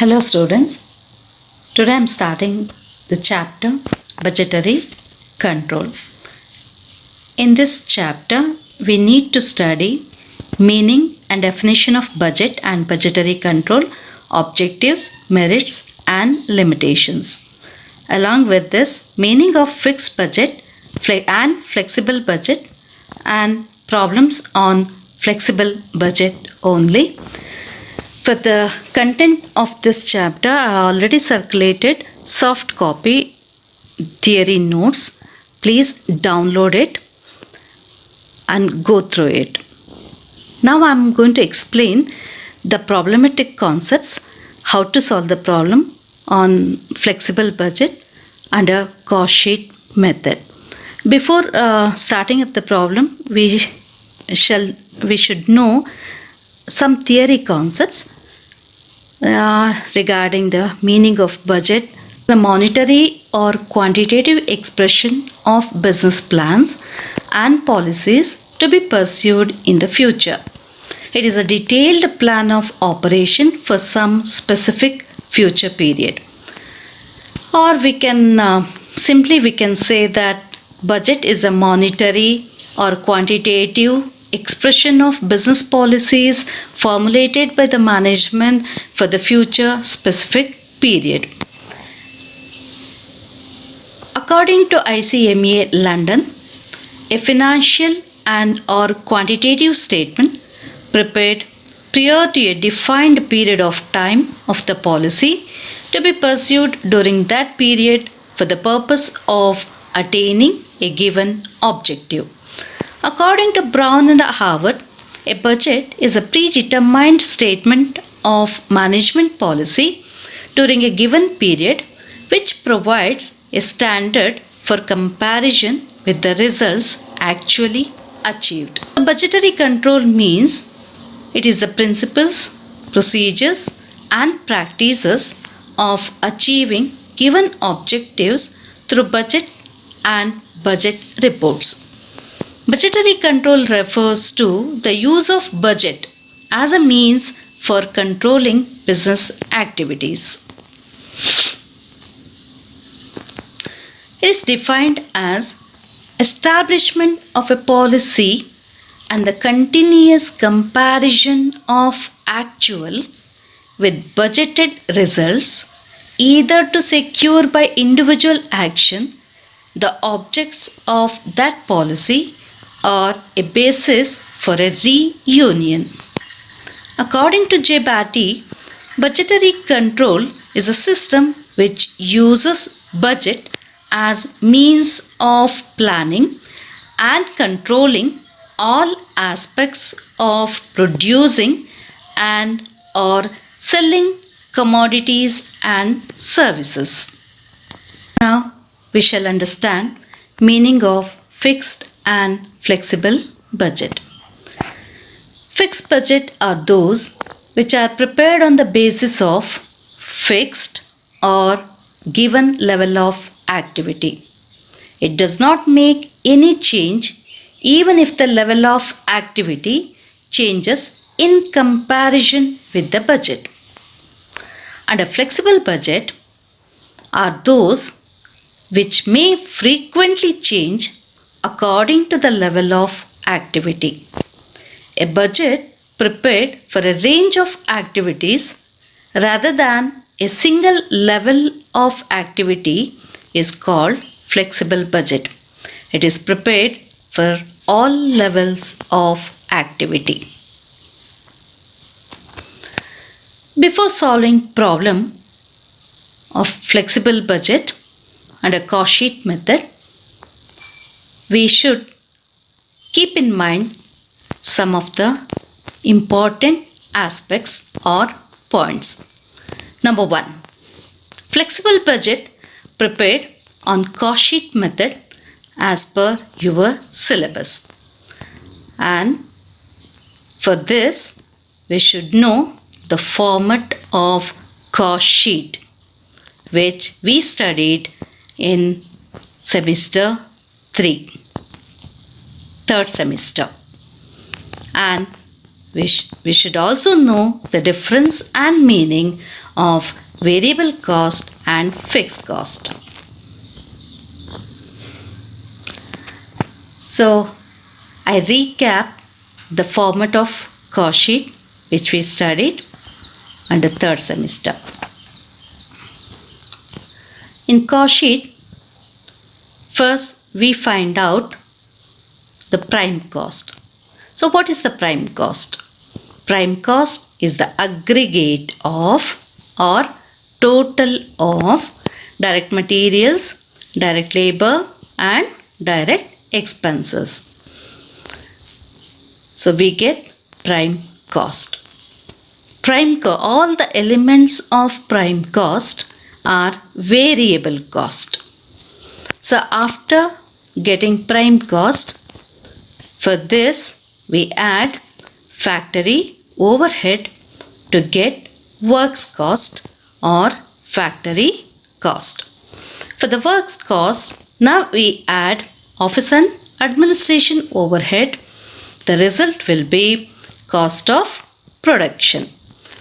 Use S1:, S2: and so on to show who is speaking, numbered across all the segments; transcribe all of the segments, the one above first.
S1: Hello students, today I am starting the chapter Budgetary Control. In this chapter, we need to study meaning and definition of budget and budgetary control, objectives, merits and limitations. Along with this, meaning of fixed budget and flexible budget and problems on flexible budget only. For the content of this chapter, I already circulated soft copy theory notes. Please download it and go through it. Now I am going to explain the problematic concepts, how to solve the problem on flexible budget under cost sheet method. Before starting up the problem, we should know some theory concepts regarding the meaning of budget, the monetary or quantitative expression of business plans and policies to be pursued in the future. It is a detailed plan of operation for some specific future period. Or we can say that budget is a monetary or quantitative expression of business policies formulated by the management for the future specific period. According to ICMA London, a financial and or quantitative statement prepared prior to a defined period of time of the policy to be pursued during that period for the purpose of attaining a given objective. According to Brown and Harvard, a budget is a predetermined statement of management policy during a given period which provides a standard for comparison with the results actually achieved. Budgetary control means it is the principles, procedures and practices of achieving given objectives through budget and budget reports. Budgetary control refers to the use of budget as a means for controlling business activities. It is defined as establishment of a policy and the continuous comparison of actual with budgeted results, either to secure by individual action the objects of that policy or a basis for a reunion. According to J. Batty, budgetary control is a system which uses budget as means of planning and controlling all aspects of producing and or selling commodities and services. Now we shall understand meaning of fixed and flexible budget. Fixed budget are those which are prepared on the basis of fixed or given level of activity. It does not make any change even if the level of activity changes in comparison with the budget. And a flexible budget are those which may frequently change according to the level of activity. A budget prepared for a range of activities rather than a single level of activity is called flexible budget. It is prepared for all levels of activity. Before solving problem of flexible budget and a cost sheet method, we should keep in mind some of the important aspects or points. Number 1. Flexible budget prepared on cost sheet method as per your syllabus. And for this, we should know the format of cost sheet which we studied in semester 3. Third semester. And we should also know the difference and meaning of variable cost and fixed cost. So I recap the format of cost sheet which we studied under third semester. In cost sheet, first we find out the prime cost. So what is the prime cost? Prime cost is the aggregate of or total of direct materials, direct labor and direct expenses. So we get prime cost. All the elements of prime cost are variable cost. So after getting prime cost, for this we add factory overhead to get works cost or factory cost. For the works cost, now we add office and administration overhead. The result will be cost of production.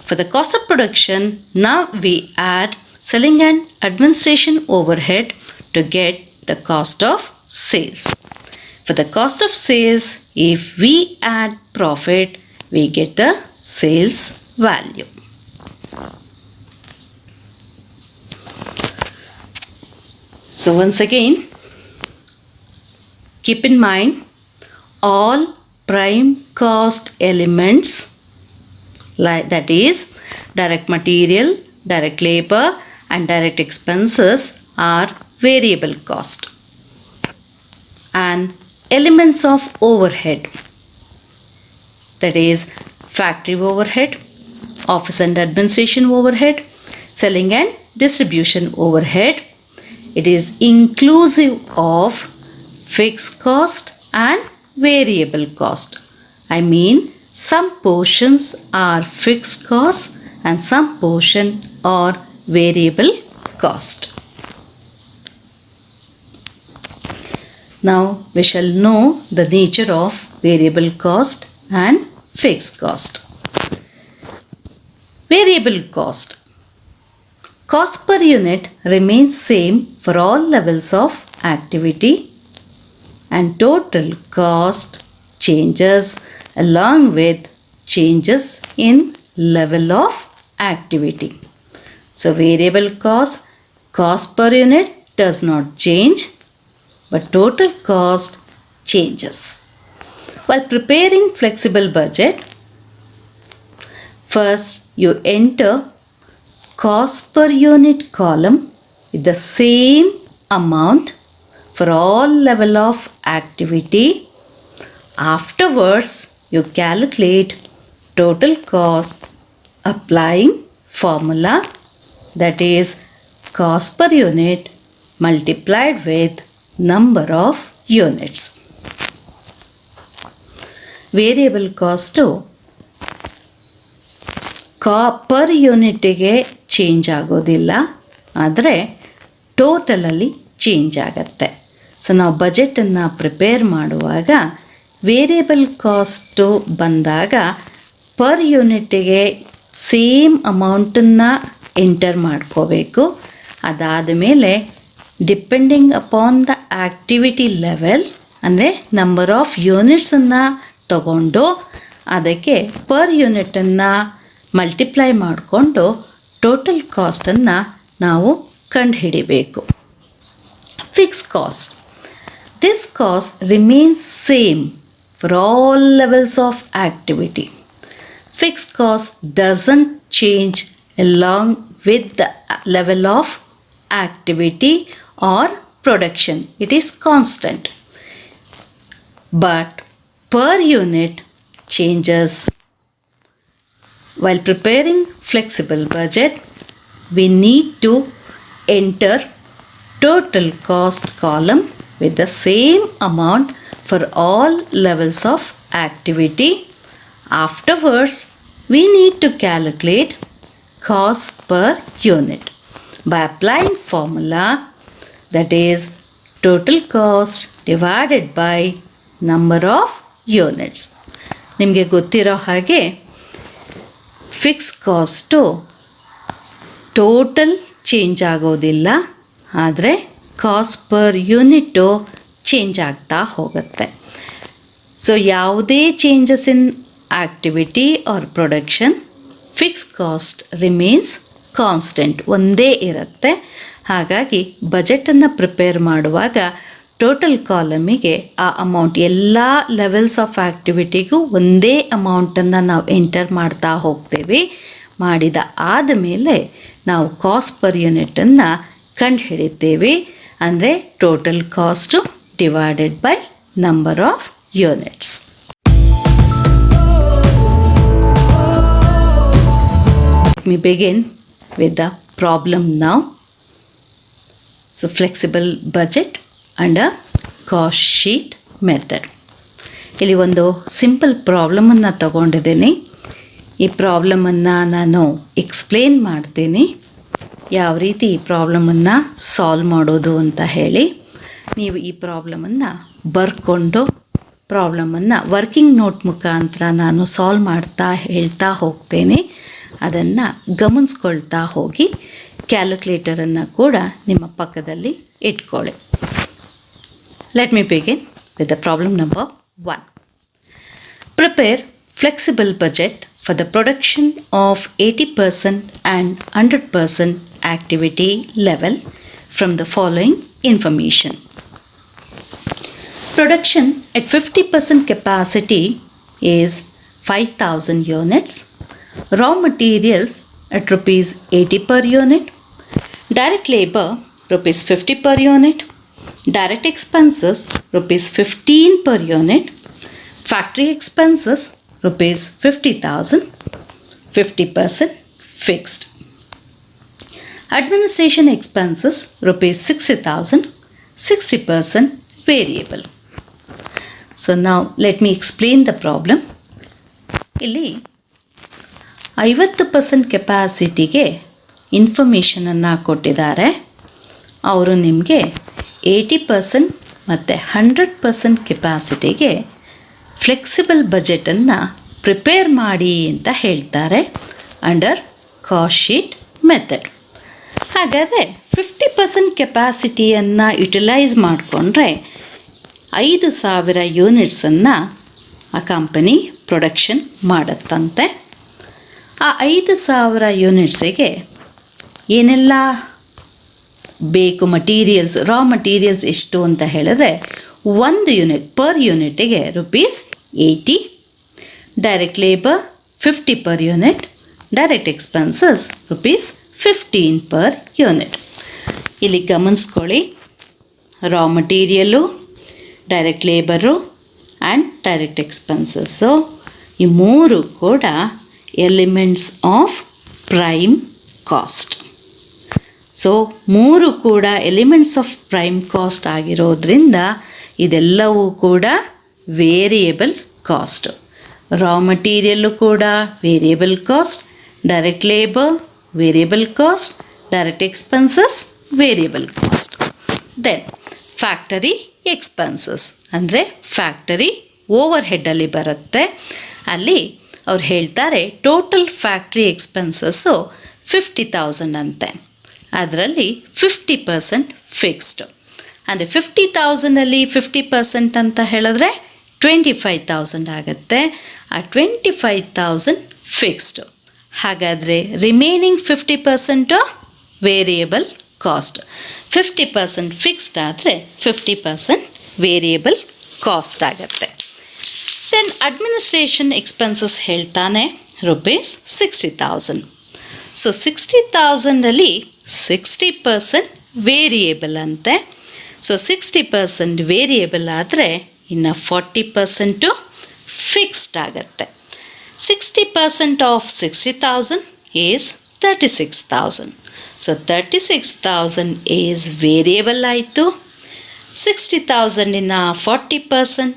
S1: For the cost of production, now we add selling and administration overhead to get the cost of sales. For the cost of sales, if we add profit, we get the sales value. So once again, keep in mind all prime cost elements, like that is direct material, direct labor and direct expenses are variable cost, and elements of overhead, that is factory overhead, office and administration overhead, selling and distribution overhead, it is inclusive of fixed cost and variable cost. I mean, some portions are fixed cost and some portion are variable cost. Now we shall know the nature of variable cost and fixed cost. Variable cost. Cost per unit remains same for all levels of activity, and total cost changes along with changes in level of activity. So variable cost per unit does not change, but total cost changes. While preparing flexible budget, first you enter cost per unit column with the same amount for all level of activity. Afterwards, you calculate total cost applying formula, that is cost per unit multiplied with number of units. Variable cost per ಯೂನಿಟ್ಗೆ change ಆಗೋದಿಲ್ಲ, ಆದರೆ ಟೋಟಲಲ್ಲಿ change ಆಗುತ್ತೆ. So ನಾವು ಬಜೆಟನ್ನು prepare ಮಾಡುವಾಗ variable cost ಬಂದಾಗ per ಯೂನಿಟ್ಗೆ same ಅಮೌಂಟನ್ನು enter ಮಾಡ್ಕೋಬೇಕು. ಅದಾದ ಮೇಲೆ depending upon the activity level, ಅಂದರೆ ನಂಬರ್ ಆಫ್ ಯೂನಿಟ್ಸನ್ನು ತಗೊಂಡು ಅದಕ್ಕೆ ಪರ್ ಯೂನಿಟನ್ನು ಮಲ್ಟಿಪ್ಲೈ ಮಾಡಿಕೊಂಡು ಟೋಟಲ್ ಕಾಸ್ಟನ್ನು ನಾವು ಕಂಡುಹಿಡಿಬೇಕು. Fix cost. This cost remains same for all levels of activity. Fixed cost doesn't change along with the level of activity or production. It is constant. But per unit changes. While preparing flexible budget, we need to enter total cost column with the same amount for all levels of activity. Afterwards, we need to calculate cost per unit by applying formula, that is total cost divided by number of units. ನಿಮಗೆ ಗೊತ್ತಿರೋ ಹಾಗೆ fix cost total change ಆಗೋದಿಲ್ಲ, ಆದರೆ cost per unit change ಆಗ್ತಾ ಹೋಗುತ್ತೆ. So ಯಾವುದೇ changes in activity or production, fix cost remains constant, ಒಂದೇ ಇರುತ್ತೆ. ಹಾಗಾಗಿ ಬಜೆಟನ್ನು ಪ್ರಿಪೇರ್ ಮಾಡುವಾಗ ಟೋಟಲ್ ಕಾಲಮಿಗೆ ಆ ಅಮೌಂಟ್ ಎಲ್ಲ ಲೆವೆಲ್ಸ್ ಆಫ್ ಆ್ಯಕ್ಟಿವಿಟಿಗೂ ಒಂದೇ ಅಮೌಂಟನ್ನು ನಾವು ಎಂಟರ್ ಮಾಡ್ತಾ ಹೋಗ್ತೇವೆ. ಮಾಡಿದ ಆದಮೇಲೆ ನಾವು ಕಾಸ್ಟ್ ಪರ್ ಯೂನಿಟನ್ನು ಕಂಡುಹಿಡಿತೇವೆ. ಅಂದರೆ total cost divided by number of units. Let me begin with the problem now. So flexible budget and a cost sheet method. ಇಲ್ಲಿ ಒಂದು ಸಿಂಪಲ್ ಪ್ರಾಬ್ಲಮನ್ನು ತಗೊಂಡಿದ್ದೀನಿ. ಈ ಪ್ರಾಬ್ಲಮನ್ನು ನಾನು ಎಕ್ಸ್ಪ್ಲೇನ್ ಮಾಡ್ತೀನಿ, ಯಾವ ರೀತಿ ಈ ಪ್ರಾಬ್ಲಮನ್ನು ಸಾಲ್ವ್ ಮಾಡೋದು ಅಂತ ಹೇಳಿ. ನೀವು ಈ ಪ್ರಾಬ್ಲಮನ್ನು ಬರ್ಕೊಂಡು ಪ್ರಾಬ್ಲಮನ್ನು ವರ್ಕಿಂಗ್ ನೋಟ್ ಮುಖಾಂತರ ನಾನು ಸಾಲ್ವ್ ಮಾಡ್ತಾ ಹೇಳ್ತಾ ಹೋಗ್ತೇನೆ. ಅದನ್ನು ಗಮನಿಸ್ಕೊಳ್ತಾ ಹೋಗಿ ಕ್ಯಾಲ್ಕುಲೇಟರನ್ನು ಕೂಡ ನಿಮ್ಮ ಪಕ್ಕದಲ್ಲಿ ಇಟ್ಕೊಳ್ಳಿ. Let me begin with the problem number 1. Prepare flexible budget for the production of 80% and 100% activity level from the following information. Production at 50% capacity is 5,000 units. Raw materials at rupees 80 per unit. Direct labor rupees 50 per unit. Direct expenses rupees 15 per unit. Factory expenses rupees 50,000, 50% fixed. Administration expenses rupees 60,000, 60% variable. So now let me explain the problem. ಇಲ್ಲಿ 50% ಕೆಪಾಸಿಟಿಗೆ ಇನ್ಫಾರ್ಮೇಷನನ್ನು ಕೊಟ್ಟಿದ್ದಾರೆ. ಅವರು ನಿಮಗೆ 80% ಮತ್ತು 100% ಕೆಪಾಸಿಟಿಗೆ flexible ಬಜೆಟನ್ನು prepare ಮಾಡಿ ಅಂತ ಹೇಳ್ತಾರೆ under cost sheet method. ಹಾಗಾದರೆ 50% ಕೆಪಾಸಿಟಿಯನ್ನು utilise ಮಾಡಿಕೊಂಡ್ರೆ 5,000 ಯೂನಿಟ್ಸನ್ನು ಆ ಕಂಪನಿ ಪ್ರೊಡಕ್ಷನ್ ಮಾಡುತ್ತಂತೆ. ಆ 5,000 ಯೂನಿಟ್ಸಿಗೆ ಏನೆಲ್ಲ ಬೇಕು ಮಟೀರಿಯಲ್ಸ್, ರಾ ಮಟೀರಿಯಲ್ಸ್ ಎಷ್ಟು ಅಂತ ಹೇಳಿದ್ರೆ, 1 ಯೂನಿಟ್ ಪರ್ ಯೂನಿಟಿಗೆ rupees 80, direct labour 50 per unit, direct expenses rupees 15 ಪರ್ ಯೂನಿಟ್. ಇಲ್ಲಿ ಗಮನಿಸ್ಕೊಳ್ಳಿ, raw material, direct labour and direct expenses ಈ ಮೂರು ಕೂಡ elements of prime cost. So ಮೂರು ಕೂಡ ಎಲಿಮೆಂಟ್ಸ್ ಆಫ್ ಪ್ರೈಮ್ ಕಾಸ್ಟ್ ಆಗಿರೋದ್ರಿಂದ ಇದೆಲ್ಲವೂ ಕೂಡ ವೇರಿಯಬಲ್ ಕಾಸ್ಟ್. ರಾ ಮಟೀರಿಯಲ್ಲು ಕೂಡ variable cost, direct labour variable cost, direct expenses variable cost. Then factory expenses ಅಂದರೆ ಫ್ಯಾಕ್ಟರಿ ಓವರ್ ಹೆಡ್ಡಲ್ಲಿ ಬರುತ್ತೆ. ಅಲ್ಲಿ ಅವ್ರು ಹೇಳ್ತಾರೆ ಟೋಟಲ್ ಫ್ಯಾಕ್ಟ್ರಿ ಎಕ್ಸ್ಪೆನ್ಸಸ್ಸು 50,000 ಅಂತೆ. ಅದರಲ್ಲಿ 50% ಫಿಕ್ಸ್ಡ್. ಅಂದರೆ 50,000ಅಲ್ಲಿ 50% ಅಂತ ಹೇಳಿದ್ರೆ 25,000 ಆಗುತ್ತೆ. ಆ 25,000 ಫಿಕ್ಸ್ಡ್. ಹಾಗಾದರೆ ರಿಮೇನಿಂಗ್ 50% ವೇರಿಯಬಲ್ ಕಾಸ್ಟ್. 50% ಫಿಕ್ಸ್ಡ್ ಆದರೆ 50% ವೇರಿಯಬಲ್ ಕಾಸ್ಟ್ ಆಗುತ್ತೆ. ದೆನ್ ಅಡ್ಮಿನಿಸ್ಟ್ರೇಷನ್ ಎಕ್ಸ್ಪೆನ್ಸಸ್ ಹೇಳ್ತಾನೆ rupees 60,000. ಸೊ 60,000ಅಲ್ಲಿ 60% ವೇರಿಯೇಬಲ್ ಅಂತೆ. ಸೊ 60% ವೇರಿಯೇಬಲ್ ಆದರೆ ಇನ್ನು 40% ಫಿಕ್ಸ್ಡ್ ಆಗುತ್ತೆ. 60% of 60,000 is 36,000. So 36,000 is variable ಆಯಿತು. 60,000 ಇನ್ನು 40%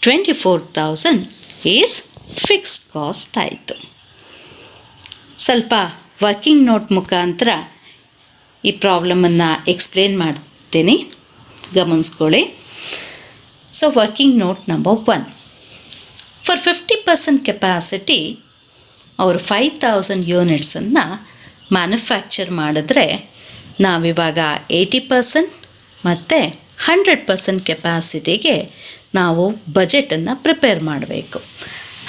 S1: 24,000 ಈಸ್ ಫಿಕ್ಸ್ಡ್ ಕಾಸ್ಟ್ ಆಯಿತು. ಸ್ವಲ್ಪ ವರ್ಕಿಂಗ್ ನೋಟ್ ಮುಖಾಂತರ ಈ ಪ್ರಾಬ್ಲಮನ್ನು ಎಕ್ಸ್ಪ್ಲೇನ್ ಮಾಡ್ತೀನಿ, ಗಮನಿಸ್ಕೊಳ್ಳಿ. So working note number 1. For 50% capacity ಅವರು 5,000 ಯೂನಿಟ್ಸನ್ನು ಮ್ಯಾನುಫ್ಯಾಕ್ಚರ್ ಮಾಡಿದ್ರೆ ನಾವಿವಾಗ 80% ಮತ್ತು 100% ಕೆಪಾಸಿಟಿಗೆ ನಾವು ಬಜೆಟನ್ನು ಪ್ರಿಪೇರ್ ಮಾಡಬೇಕು.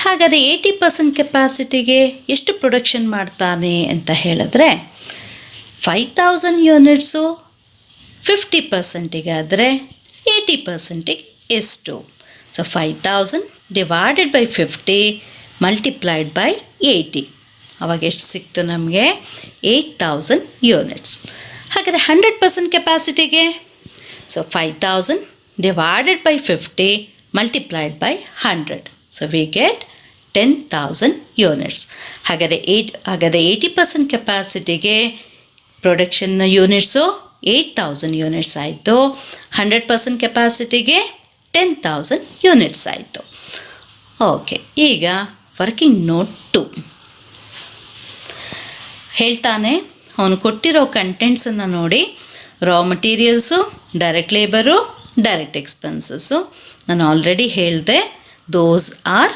S1: ಹಾಗಾದರೆ 80% ಕೆಪಾಸಿಟಿಗೆ ಎಷ್ಟು ಪ್ರೊಡಕ್ಷನ್ ಮಾಡ್ತಾನೆ ಅಂತ ಹೇಳಿದ್ರೆ 5000 ಯೂನಿಟ್ಸು 50%ಗೆ ಆದರೆ 80%ಗೆ ಎಷ್ಟು? So 5000 divided by 50 multiplied by 80, ಅವಾಗ ಎಷ್ಟು ಸಿಕ್ತು ನಮಗೆ? 8000 ಯೂನಿಟ್ಸ್. ಹಾಗಾದರೆ 100% ಕೆಪಾಸಿಟಿಗೆ so 5000 divided by 50 multiplied by 100. So we get 10,000 units. ಹಾಗಾದರೆ 80% ಕೆಪಾಸಿಟಿಗೆ ಪ್ರೊಡಕ್ಷನ್ ಯೂನಿಟ್ಸು 8000 ಯೂನಿಟ್ಸ್ ಆಯಿತು. 100% ಕೆಪಾಸಿಟಿಗೆ 10,000 ಯೂನಿಟ್ಸ್ ಆಯಿತು. ಓಕೆ, ಈಗ ವರ್ಕಿಂಗ್ ನೋಟ್ 2 ಹೇಳ್ತಾನೆ. ಅವನು ಕೊಟ್ಟಿರೋ ಕಂಟೆಂಟ್ಸನ್ನು ನೋಡಿ. Raw materials, direct labour, direct expenses. ನಾನು ಆಲ್ರೆಡಿ ಹೇಳಿದೆ, those are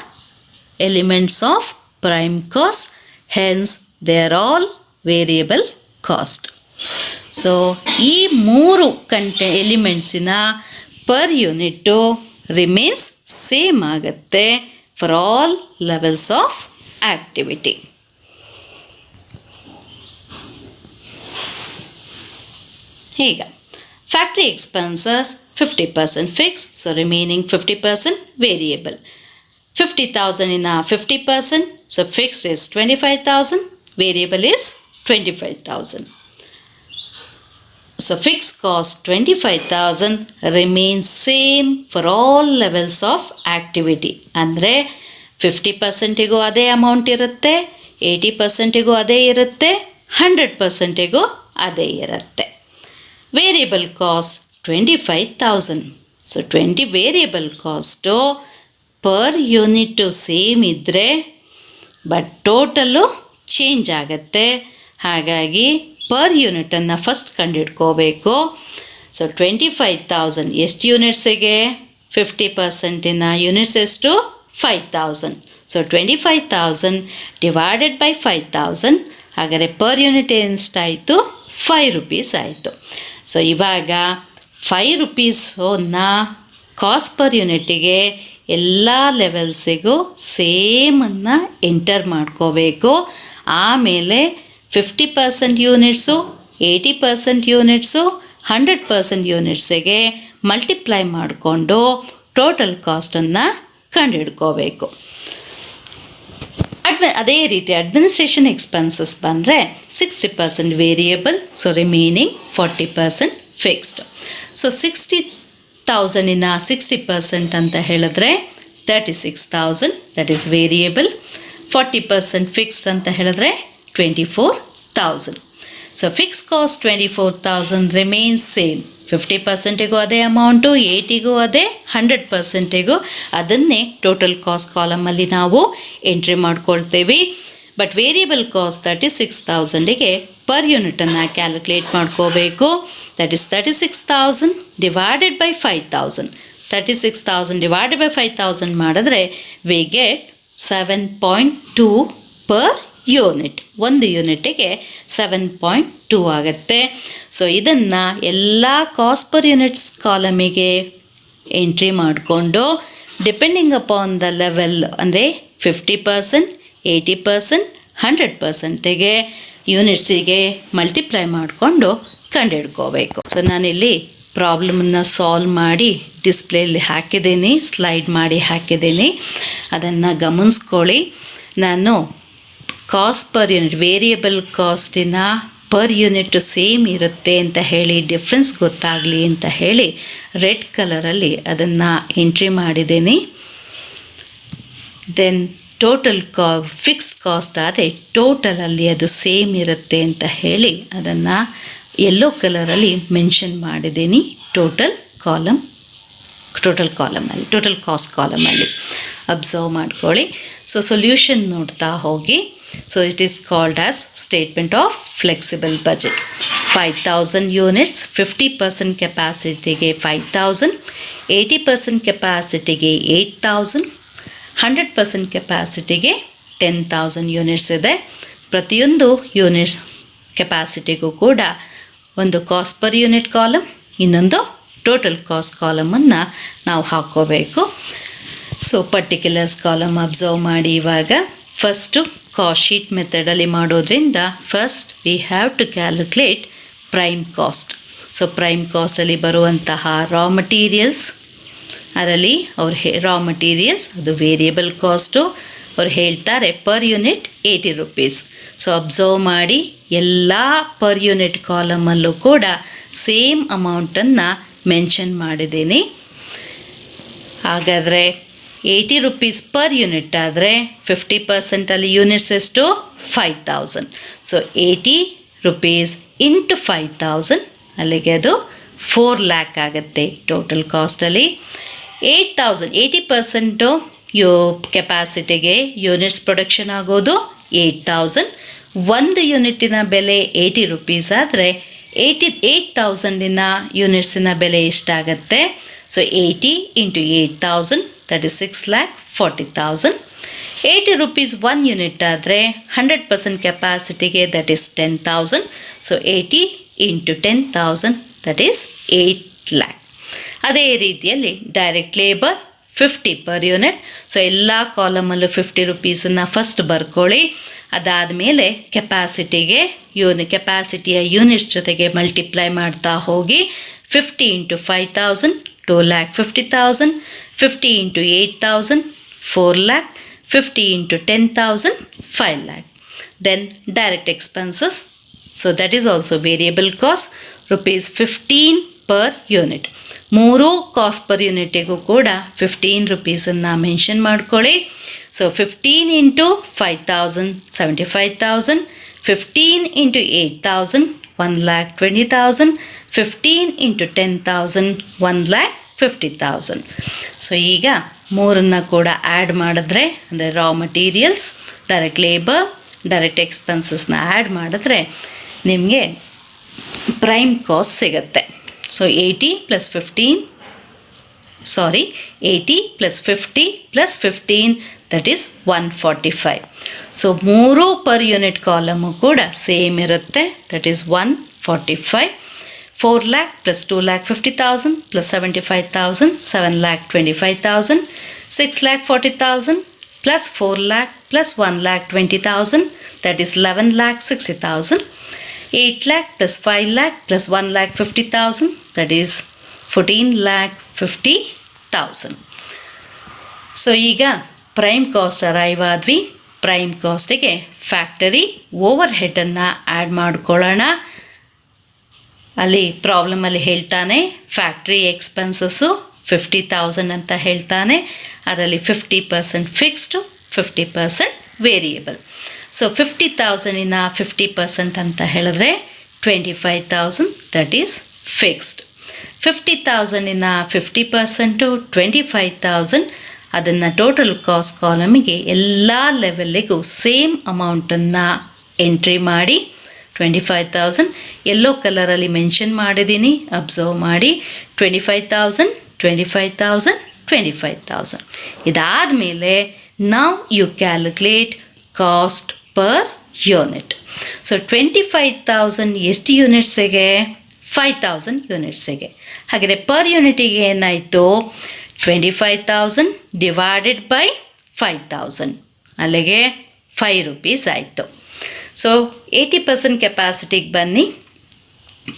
S1: elements of prime cost, hence they are all variable cost. So ಈ 3 ಎಲಿಮೆಂಟ್ಸಿನ ಪರ್ ಯೂನಿಟ್ಟು ರಿಮೇನ್ಸ್ ಸೇಮ್ ಆಗುತ್ತೆ for all levels of activity. ಈಗ factory expenses 50% fixed, so remaining 50% variable. 50,000 in 50%, so fixed is 25,000, variable is 25,000. So fixed cost 25,000 remains same for all levels of activity. ಅಂದರೆ 50%ಗೂ ಅದೇ amount ಇರುತ್ತೆ, 80%ಗೂ ಅದೇ ಇರುತ್ತೆ, 100%ಗೂ ಅದೇ ಇರುತ್ತೆ. Variable cost 25,000. So 20 variable cost per unit same ಇದ್ದರೆ but total change ಆಗುತ್ತೆ. ಹಾಗಾಗಿ ಪರ್ ಯೂನಿಟನ್ನು ಫಸ್ಟ್ ಕಂಡುಹಿಡ್ಕೋಬೇಕು. ಸೊ 25,000 ಎಷ್ಟು ಯೂನಿಟ್ಸಿಗೆ? 50%ಇನ ಯೂನಿಟ್ಸ್ ಎಷ್ಟು? 5,000. So 25,000 divided by 5,000. ಹಾಗಾದರೆ ಪರ್ ಯೂನಿಟ್ ಎಷ್ಟಾಯಿತು? 5 ರೂಪೀಸ್ ಆಯಿತು. ಸೊ ಇವಾಗ 5 ರೂಪೀಸನ್ನ ಕಾಸ್ಟ್ ಪರ್ ಯೂನಿಟಿಗೆ ಎಲ್ಲ ಲೆವೆಲ್ಸಿಗೂ ಸೇಮನ್ನು ಎಂಟರ್ ಮಾಡ್ಕೋಬೇಕು. ಆಮೇಲೆ 50% ಯೂನಿಟ್ಸು, 80% ಯೂನಿಟ್ಸು, 100% ಯೂನಿಟ್ಸಿಗೆ ಮಲ್ಟಿಪ್ಲೈ ಮಾಡಿಕೊಂಡು ಟೋಟಲ್ ಕಾಸ್ಟನ್ನು ಕಂಡುಹಿಡ್ಕೋಬೇಕು. ಅದೇ ರೀತಿ ಅಡ್ಮಿನಿಸ್ಟ್ರೇಷನ್ ಎಕ್ಸ್ಪೆನ್ಸಸ್ ಬಂದರೆ 60% variable, so remaining 40% fixed. So 60,000 ಇನ್ 60% ಅಂತ ಹೇಳಿದ್ರೆ 36,000, ದಟ್ ಈಸ್ ವೇರಿಯಬಲ್. 40% ಫಿಕ್ಸ್ಡ್ ಅಂತ ಹೇಳಿದ್ರೆ 24,000. So fix cost 24,000 remains same. 50%ಗೂ ಅದೇ ಅಮೌಂಟು, 80ಗೂ ಅದೇ, 100%ಗೂ ಅದನ್ನೇ ಟೋಟಲ್ ಕಾಸ್ಟ್ ಕಾಲಮಲ್ಲಿ ನಾವು ಎಂಟ್ರಿ ಮಾಡ್ಕೊಳ್ತೇವೆ. ಬಟ್ ವೇರಿಯಬಲ್ ಕಾಸ್ಟ್ 36,000ಗೆ ಪರ್ ಯೂನಿಟನ್ನು ಕ್ಯಾಲ್ಕುಲೇಟ್ ಮಾಡ್ಕೋಬೇಕು. That is 36,000 divided by 5,000. 36,000 divided by 5,000 ಮಾಡಿದ್ರೆ ವಿ ಗೆಟ್ 7.2 ಪರ್ ಯೂನಿಟ್. ಒಂದು ಯೂನಿಟಿಗೆ 7.2 ಆಗುತ್ತೆ. ಸೊ ಇದನ್ನು ಎಲ್ಲ ಕಾಸ್ಟ್ ಪರ್ ಯೂನಿಟ್ಸ್ ಕಾಲಮಿಗೆ ಎಂಟ್ರಿ ಮಾಡಿಕೊಂಡು ಡಿಪೆಂಡಿಂಗ್ ಅಪಾನ್ ದ ಲೆವೆಲ್ ಅಂದರೆ 50%, 80%, 100%ಗೆ ಯೂನಿಟ್ಸಿಗೆ ಮಲ್ಟಿಪ್ಲೈ ಮಾಡಿಕೊಂಡು ಕಂಡುಹಿಡ್ಕೋಬೇಕು. ಸೊ ನಾನಿಲ್ಲಿ ಪ್ರಾಬ್ಲಮನ್ನು ಸಾಲ್ವ್ ಮಾಡಿ ಡಿಸ್ಪ್ಲೇಲಿ ಹಾಕಿದ್ದೀನಿ, ಸ್ಲೈಡ್ ಮಾಡಿ ಹಾಕಿದ್ದೀನಿ, ಅದನ್ನು ಗಮನಿಸ್ಕೊಳ್ಳಿ. ನಾನು ಕಾಸ್ಟ್ ಪರ್ ಯೂನಿಟ್, ವೇರಿಯಬಲ್ ಕಾಸ್ಟಿನ ಪರ್ ಯೂನಿಟ್ ಸೇಮ್ ಇರುತ್ತೆ ಅಂತ ಹೇಳಿ ಡಿಫ್ರೆನ್ಸ್ ಗೊತ್ತಾಗಲಿ ಅಂತ ಹೇಳಿ ರೆಡ್ ಕಲರಲ್ಲಿ ಅದನ್ನು ಎಂಟ್ರಿ ಮಾಡಿದ್ದೀನಿ. ದೆನ್ ಟೋಟಲ್ ಫಿಕ್ಸ್ಡ್ ಕಾಸ್ಟ್ ಆದರೆ ಟೋಟಲಲ್ಲಿ ಅದು ಸೇಮ್ ಇರುತ್ತೆ ಅಂತ ಹೇಳಿ ಅದನ್ನು ಯೆಲ್ಲೋ ಕಲರಲ್ಲಿ ಮೆನ್ಷನ್ ಮಾಡಿದ್ದೀನಿ ಟೋಟಲ್ ಕಾಲಮಲ್ಲಿ, ಟೋಟಲ್ ಕಾಸ್ಟ್ ಕಾಲಮಲ್ಲಿ ಅಬ್ಸರ್ವ್ ಮಾಡ್ಕೊಳ್ಳಿ. ಸೊ ಸೊಲ್ಯೂಷನ್ ನೋಡ್ತಾ ಹೋಗಿ. So it is called as statement of flexible budget. 5,000 units, 50% ಕೆಪಾಸಿಟಿಗೆ 5,000, 80% ಕೆಪಾಸಿಟಿಗೆ 8,000, 100% ಕೆಪಾಸಿಟಿಗೆ 10,000 ಯೂನಿಟ್ಸ್ ಇದೆ. ಪ್ರತಿಯೊಂದು ಯೂನಿಟ್ಸ್ ಕೆಪಾಸಿಟಿಗೂ ಕೂಡ ಒಂದು ಕಾಸ್ಟ್ ಪರ್ ಯೂನಿಟ್ ಕಾಲಮ್, ಇನ್ನೊಂದು ಟೋಟಲ್ ಕಾಸ್ಟ್ ಕಾಲಮನ್ನು ನಾವು ಹಾಕ್ಕೋಬೇಕು. ಸೊ ಪರ್ಟಿಕ್ಯುಲರ್ಸ್ ಕಾಲಮ್ ಅಬ್ಸರ್ವ್ ಮಾಡಿ. ಇವಾಗ ಫಸ್ಟು ಕಾಸ್ಟ್ ಶೀಟ್ ಮೆಥಡಲ್ಲಿ ಮಾಡೋದ್ರಿಂದ first we have to calculate prime cost. So prime ಕಾಸ್ಟಲ್ಲಿ ಬರುವಂತಹ ರಾ ಮಟೀರಿಯಲ್ಸ್, ಅದರಲ್ಲಿ ರಾ ಮಟೀರಿಯಲ್ಸ್ ಅದು ವೇರಿಯಬಲ್ ಕಾಸ್ಟು. ಅವ್ರು ಹೇಳ್ತಾರೆ per unit 80 rupees. So observe ಮಾಡಿ, ಎಲ್ಲ ಪರ್ ಯೂನಿಟ್ ಕಾಲಮಲ್ಲೂ ಕೂಡ ಸೇಮ್ ಅಮೌಂಟನ್ನು ಮೆನ್ಷನ್ ಮಾಡಿದ್ದೀನಿ. ಹಾಗಾದರೆ 80 rupees ಪರ್ ಯೂನಿಟ್ ಆದರೆ 50%ಅಲ್ಲಿ ಯೂನಿಟ್ಸ್ ಎಷ್ಟು? 5000. ಸೊ 80 rupees ಇಂಟು 5000, ಅಲ್ಲಿಗೆ ಅದು 4 lakh ಆಗುತ್ತೆ ಟೋಟಲ್ ಕಾಸ್ಟಲ್ಲಿ. 80% ಕೆಪಾಸಿಟಿಗೆ ಯೂನಿಟ್ಸ್ ಪ್ರೊಡಕ್ಷನ್ ಆಗೋದು 8000. ಒಂದು ಯೂನಿಟಿನ ಬೆಲೆ 80 rupees ಆದರೆ 8,000 ಯೂನಿಟ್ಸಿನ ಬೆಲೆ ಎಷ್ಟಾಗತ್ತೆ? So 80 into 8,000 that is 6,40,000. 80 rupees 1 unit ಆದರೆ 100% ಕೆಪಾಸಿಟಿಗೆ ದಟ್ ಈಸ್ 10,000. ಸೊ 80 ಇಂಟು 10,000 ದಟ್ ಈಸ್ 8 lakh. ಅದೇ ರೀತಿಯಲ್ಲಿ direct labour 50 per unit. So ಎಲ್ಲ ಕಾಲಮಲ್ಲೂ 50 rupeesನ್ನು ಫಸ್ಟ್ ಬರ್ಕೊಳ್ಳಿ. ಅದಾದಮೇಲೆ ಕೆಪಾಸಿಟಿಯ ಯೂನಿಟ್ಸ್ ಜೊತೆಗೆ ಮಲ್ಟಿಪ್ಲೈ ಮಾಡ್ತಾ ಹೋಗಿ. 50 into 5,000 2,50,000. 50 into 8,000 4 lakh. 50 into 10,000 5 lakh. Then direct expenses, so that is also variable cost, rupees 15 per unit. ಮೂರು ಕಾಸ್ಟ್ ಪರ್ ಯೂನಿಟಿಗೂ ಕೂಡ 15 rupeesನ್ನು ಮೆನ್ಷನ್ ಮಾಡ್ಕೊಳ್ಳಿ. So 15 into 5,000 75,000. 15 into 8,000 1,20,000. 15 into 10,000 1,50,000. So ಈಗ ಮೂರನ್ನು ಕೂಡ ಆ್ಯಡ್ ಮಾಡಿದ್ರೆ, ಅಂದರೆ raw materials, direct labour, direct ಎಕ್ಸ್ಪೆನ್ಸಸ್ನ ಆ್ಯಡ್ ಮಾಡಿದ್ರೆ ನಿಮಗೆ ಪ್ರೈಮ್ ಕಾಸ್ಟ್ ಸಿಗುತ್ತೆ. So 80 + 50 that is 145. ಸೊ ಮೂರು ಪರ್ ಯೂನಿಟ್ ಕಾಲಮು ಕೂಡ ಸೇಮ್ ಇರುತ್ತೆ, that is 145. 4 lakh plus 2,50,000 plus 75,000 7,25,000. 6,40,000 plus 4 lakh plus 1,20,000 that is 11,60,000. 8 lakh plus 5 lakh plus 1,50,000 that is 14,50,000. So ಈಗ prime cost arrive ಆದ್ವಿ. Prime ಕಾಸ್ಟಿಗೆ factory over ಹೆಡನ್ನು add ಮಾಡ್ಕೊಳ್ಳೋಣ. ಅಲ್ಲಿ ಪ್ರಾಬ್ಲಮಲ್ಲಿ ಹೇಳ್ತಾನೆ factory expenses 50,000 ಅಂತ ಹೇಳ್ತಾನೆ. ಅದರಲ್ಲಿ 50% ಫಿಕ್ಸ್ಡು, 50% ವೇರಿಯಬಲ್. ಸೊ 50,000 50% ಅಂತ ಹೇಳಿದ್ರೆ 25,000 ದಟ್ ಈಸ್ ಫಿಕ್ಸ್ಡ್. 50,000 50% 25,000 ಅದನ್ನು ಟೋಟಲ್ ಕಾಸ್ಟ್ ಕಾಲಮಿಗೆ ಎಲ್ಲ ಲೆವೆಲ್ಲಿಗೂ ಸೇಮ್ ಅಮೌಂಟನ್ನು ಎಂಟ್ರಿ ಮಾಡಿ. 25,000 ಯೆಲ್ಲೋ ಕಲರಲ್ಲಿ ಮೆನ್ಷನ್ ಮಾಡಿದ್ದೀನಿ, ಅಬ್ಸರ್ವ್ ಮಾಡಿ. 25,000 25,000 25,000. ಇದಾದ ಮೇಲೆ ನಾವು you calculate cost per unit. So 25,000 ಎಷ್ಟು ಯೂನಿಟ್ಸಿಗೆ? 5,000 ಯೂನಿಟ್ಸಿಗೆ. ಹಾಗಾದರೆ ಪರ್ ಯೂನಿಟಿಗೆ ಏನಾಯಿತು? 25,000 ಡಿವೈಡೆಡ್ ಬೈ 5,000, ಅಲ್ಲಿಗೆ 5 rupees ಆಯಿತು. ಸೊ 80% ಕೆಪಾಸಿಟಿಗೆ ಬನ್ನಿ.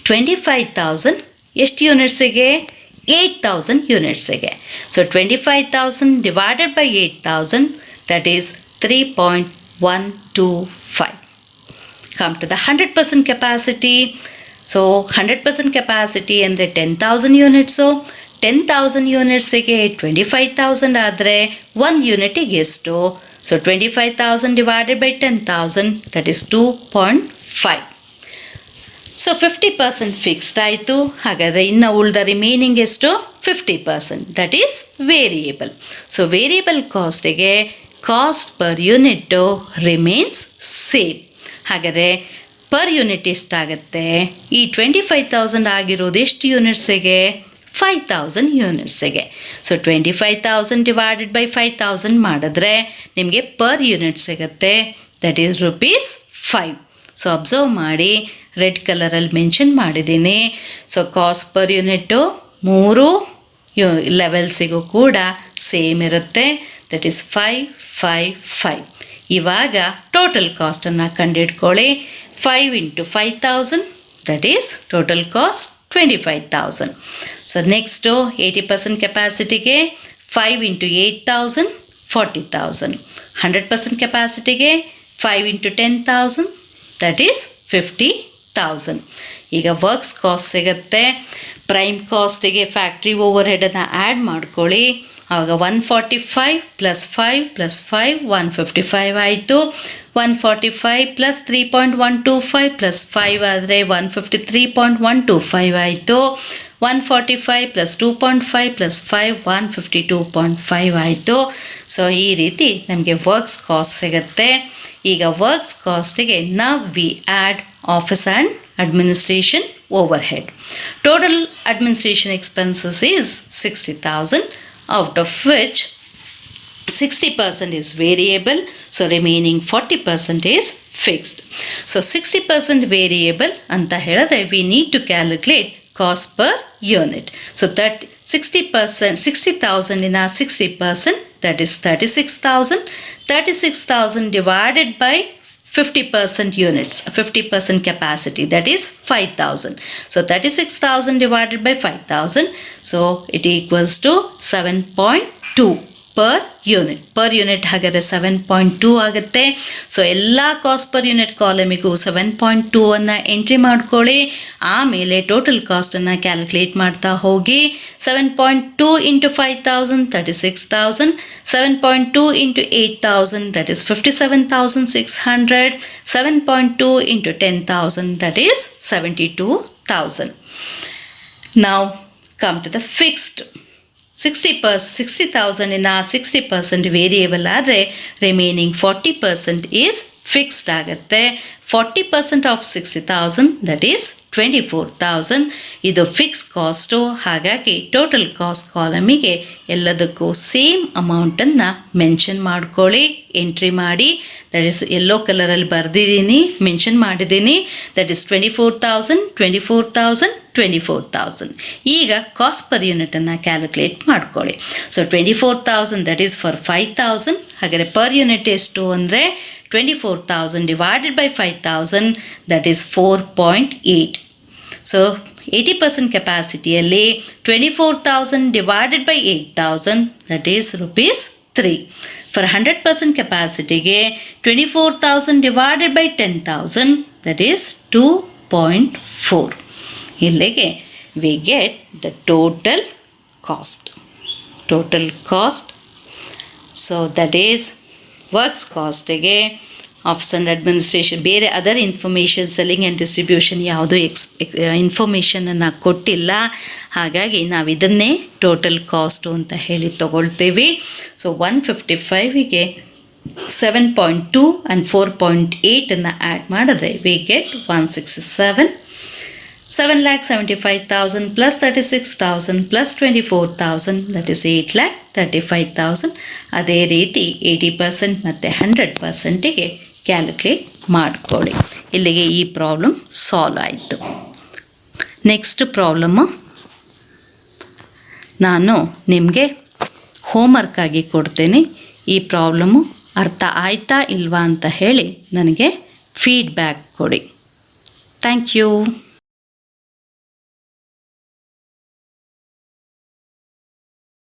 S1: 25,000 ಎಷ್ಟು ಯೂನಿಟ್ಸಿಗೆ? 8,000 ಯೂನಿಟ್ಸಿಗೆ. So 25,000 divided by 8,000 that is 3.125. Come to the 100% capacity. So 100% capacity ಅಂದರೆ 10,000 ಯೂನಿಟ್ಸು. 10,000 ಯೂನಿಟ್ಸಿಗೆ 25,000 ಆದರೆ 1 ಯೂನಿಟಿಗೆ ಎಷ್ಟು? So 25,000 divided by 10,000 that is 2.5. So 50% fixed ಆಯಿತು. ಹಾಗಾದರೆ ಇನ್ನು ಉಳಿದ ರಿಮೈನಿಂಗ್ ಎಷ್ಟು? 50%, that is variable. So variable ಕಾಸ್ಟಿಗೆ cost per unit remains same. ಹಾಗಾದರೆ ಪರ್ ಯೂನಿಟ್ ಎಷ್ಟಾಗುತ್ತೆ? ಈ 25,000 ಆಗಿರೋದು ಎಷ್ಟು ಯೂನಿಟ್ಸಿಗೆ? 5,000 ಯೂನಿಟ್ಸಿಗೆ. ಸೊ 25,000 ಡಿವೈಡೆಡ್ ಬೈ 5,000 ಮಾಡಿದ್ರೆ ನಿಮಗೆ ಪರ್ ಯೂನಿಟ್ ಸಿಗುತ್ತೆ, that is rupees 5. So observe ಮಾಡಿ, ರೆಡ್ ಕಲರಲ್ಲಿ ಮೆನ್ಷನ್ ಮಾಡಿದ್ದೀನಿ. ಸೊ ಕಾಸ್ಟ್ ಪರ್ ಯೂನಿಟ್ಟು 3 ಲೆವೆಲ್ಸಿಗೂ ಕೂಡ ಸೇಮ್ ಇರುತ್ತೆ. That is 5, 5, 5. ಇವಾಗ ಟೋಟಲ್ ಕಾಸ್ಟನ್ನು ಕಂಡುಹಿಡ್ಕೊಳ್ಳಿ. 5 into 5,000, that is total cost 25,000. So next 80% ಕೆಪಾಸಿಟಿಗೆ 5 into 8,000, 40,000. 100% ಕೆಪಾಸಿಟಿಗೆ 5 into 10,000, ದಟ್ ಈಸ್ 50,000. ಈಗ ವರ್ಕ್ಸ್ ಕಾಸ್ಟ್ ಸಿಗುತ್ತೆ. ಪ್ರೈಮ್ ಕಾಸ್ಟಿಗೆ ಫ್ಯಾಕ್ಟ್ರಿ ಓವರ್ ಹೆಡನ್ನು ಆ್ಯಡ್ ಮಾಡ್ಕೊಳ್ಳಿ. ಆವಾಗ 145 + 5 + 5 155 ಆಯಿತು. 145 + 3.125 + 5 ಆದರೆ 153.125 ಆಯಿತು. 145 + 2.5 + 5 152.5 ಆಯಿತು. ಸೊ ಈ ರೀತಿ ನಮಗೆ ವರ್ಕ್ಸ್ ಕಾಸ್ಟ್ ಸಿಗುತ್ತೆ. ಈಗ ವರ್ಕ್ಸ್ ಕಾಸ್ಟಿಗೆ ನಾವು we add office and administration overhead. Total administration expenses is 60,000, out of which 60% is variable, so remaining 40% is fixed. So 60% variable anta helidre we need to calculate cost per unit. So that 60,000 in our 60%, that is 36,000. 36,000 divided by 50% units, 50% capacity, that is 5,000. So 36,000 divided by 5,000, so it equals to 7.2 per unit. Per unit ಹಾಗಾದರೆ 7.2 ಆಗುತ್ತೆ. So ಎಲ್ಲ cost per unit ಕಾಲಮಿಗೂ 7.2 ಅನ್ನು entry ಮಾಡ್ಕೊಳ್ಳಿ. ಆಮೇಲೆ total ಕಾಸ್ಟನ್ನು calculate ಮಾಡ್ತಾ ಹೋಗಿ. 7.2 into 5,000, 36,000. 7.2 into 8,000, that is 57,600. 7.2 into 10,000, that is 72,000. Now come to the fixed. 60,000 in our 60% variable ಆದರೆ remaining 40% is fixed ಆಗುತ್ತೆ. 40% ಆಫ್ 60,000, ದಟ್ ಈಸ್ 24,000. ಇದು ಫಿಕ್ಸ್ ಕಾಸ್ಟು. ಹಾಗಾಗಿ ಟೋಟಲ್ ಕಾಸ್ಟ್ ಕಾಲಮಿಗೆ ಎಲ್ಲದಕ್ಕೂ ಸೇಮ್ ಅಮೌಂಟನ್ನು ಮೆನ್ಷನ್ ಮಾಡ್ಕೊಳ್ಳಿ, ಎಂಟ್ರಿ ಮಾಡಿ. ದಟ್ ಈಸ್ ಯೆಲ್ಲೋ ಕಲರಲ್ಲಿ ಬರೆದಿದ್ದೀನಿ, ಮೆನ್ಷನ್ ಮಾಡಿದ್ದೀನಿ. That is 24,000, 24,000, 24,000. ಈಗ ಕಾಸ್ಟ್ ಪರ್ ಯೂನಿಟನ್ನು ಕ್ಯಾಲ್ಕುಲೇಟ್ ಮಾಡ್ಕೊಳ್ಳಿ. So 24,000 that is for 5,000. ಹಾಗಾದರೆ ಪರ್ ಯೂನಿಟ್ ಎಷ್ಟು ಅಂದರೆ 24,000 divided by 5,000, that is 4.8. So 80% ಕೆಪಾಸಿಟಿಯಲ್ಲಿ 24,000 divided by 8,000, that is rupees 3. For 100% ಕೆಪಾಸಿಟಿಗೆ 24,000 divided by 10,000, that is 2.4. ಇಲ್ಲಿಗೆ we get the total cost. Total cost. So that is works ಕಾಸ್ಟಿಗೆ office and administration, ಬೇರೆ other information, selling and distribution ಯಾವುದೂ ಇನ್ಫಾರ್ಮೇಷನನ್ನು ಕೊಟ್ಟಿಲ್ಲ. ಹಾಗಾಗಿ ನಾವು ಇದನ್ನೇ total cost ಅಂತ ಹೇಳಿ ತೊಗೊಳ್ತೀವಿ. ಸೊ 155ಗೆ 7.2 ಆ್ಯಂಡ್ 4.8 ಆ್ಯಡ್ ಮಾಡಿದ್ರೆ we get 167. 7,75,000 plus 36,000 plus 24,000, that is 8,35,000. ಅದೇ ರೀತಿ 80% ಮತ್ತು 100%ಗೆ ಕ್ಯಾಲ್ಕುಲೇಟ್ ಮಾಡಿಕೊಳ್ಳಿ. ಇಲ್ಲಿಗೆ ಈ ಪ್ರಾಬ್ಲಮ್ ಸಾಲ್ವ್ ಆಯಿತು. ನೆಕ್ಸ್ಟ್ ಪ್ರಾಬ್ಲಮ್ಮು ನಾನು ನಿಮಗೆ ಹೋಮ್ವರ್ಕಾಗಿ ಕೊಡ್ತೇನೆ. ಈ ಪ್ರಾಬ್ಲಮ್ಮು ಅರ್ಥ ಆಯ್ತಾ ಇಲ್ವಾ ಅಂತ ಹೇಳಿ ನನಗೆ ಫೀಡ್ಬ್ಯಾಕ್ ಕೊಡಿ. Thank you.